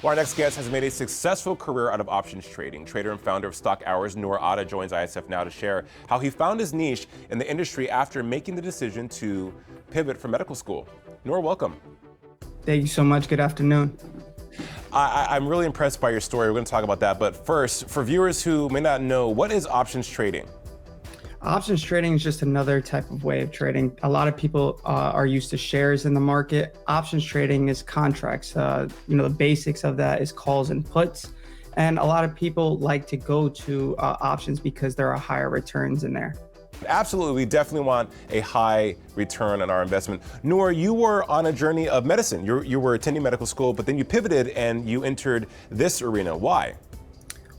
Well, our next guest has made a successful career out of options trading. Trader and founder of Stock Hours, Noor Atta, joins ISF now to share how he found his niche in the industry after making the decision to pivot from medical school. Noor, welcome. Thank you so much. Good afternoon. I'm really impressed by your story. We're going to talk about that. But first, for viewers who may not know, what is options trading? Options trading is just another type of way of trading. A lot of people are used to shares in the market. Options trading is contracts. The basics of that is calls and puts. And a lot of people like to go to options because there are higher returns in there. Absolutely, we definitely want a high return on our investment. Noor, you were on a journey of medicine. You were attending medical school, but then you pivoted and you entered this arena. Why?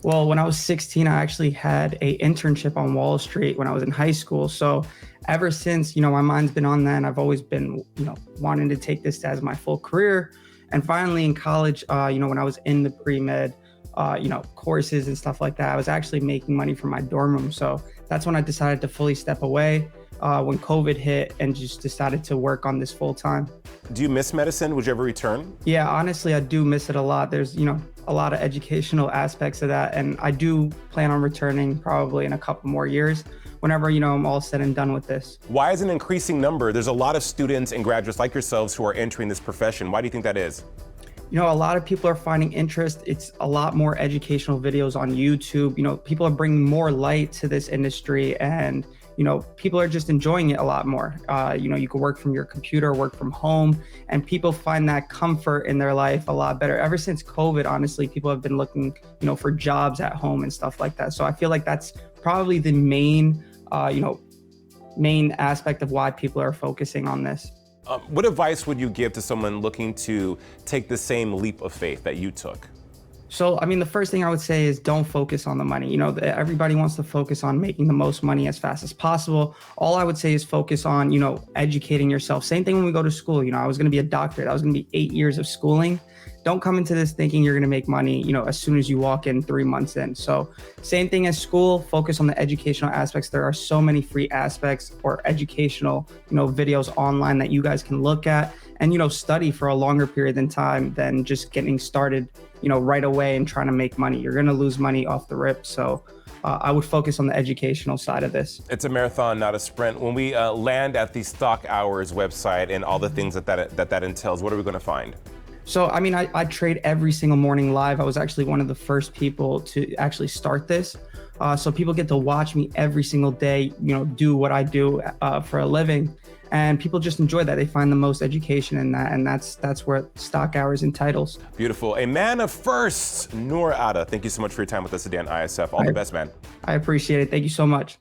Well, when I was 16, I actually had an internship on Wall Street when I was in high school. So ever since, my mind's been on that, and I've always been, wanting to take this as my full career. And finally in college, when I was in the pre-med, courses and stuff like that, I was actually making money from my dorm room. So that's when I decided to fully step away when COVID hit and just decided to work on this full time. Do you miss medicine? Would you ever return? Yeah, honestly, I do miss it a lot. There's, a lot of educational aspects of that. And I do plan on returning probably in a couple more years whenever, I'm all said and done with this. Why is an increasing number? There's a lot of students and graduates like yourselves who are entering this profession. Why do you think that is? A lot of people are finding interest. It's a lot more educational videos on YouTube. People are bringing more light to this industry, and people are just enjoying it a lot more. You can work from your computer, work from home, and people find that comfort in their life a lot better. Ever since COVID, honestly, people have been looking, for jobs at home and stuff like that. So I feel like that's probably the main aspect of why people are focusing on this. What advice would you give to someone looking to take the same leap of faith that you took? So, the first thing I would say is don't focus on the money. Everybody wants to focus on making the most money as fast as possible. All I would say is focus on, educating yourself. Same thing when we go to school. I was going to be a doctor. That was going to be 8 years of schooling. Don't come into this thinking you're going to make money, as soon as you walk in 3 months in. So same thing as school, focus on the educational aspects. There are so many free aspects or educational, videos online that you guys can look at and, study for a longer period of time than just getting started, right away and trying to make money. You're going to lose money off the rip. So I would focus on the educational side of this. It's a marathon, not a sprint. When we land at the Stock Hours website and all the things that entails, what are we going to find? So, I trade every single morning live. I was actually one of the first people to actually start this. So people get to watch me every single day, do what I do for a living. And people just enjoy that. They find the most education in that. And that's where Stock Hours entitles. Beautiful. A man of firsts, Noor Atta. Thank you so much for your time with us today on ISF. All the best, man. I appreciate it. Thank you so much.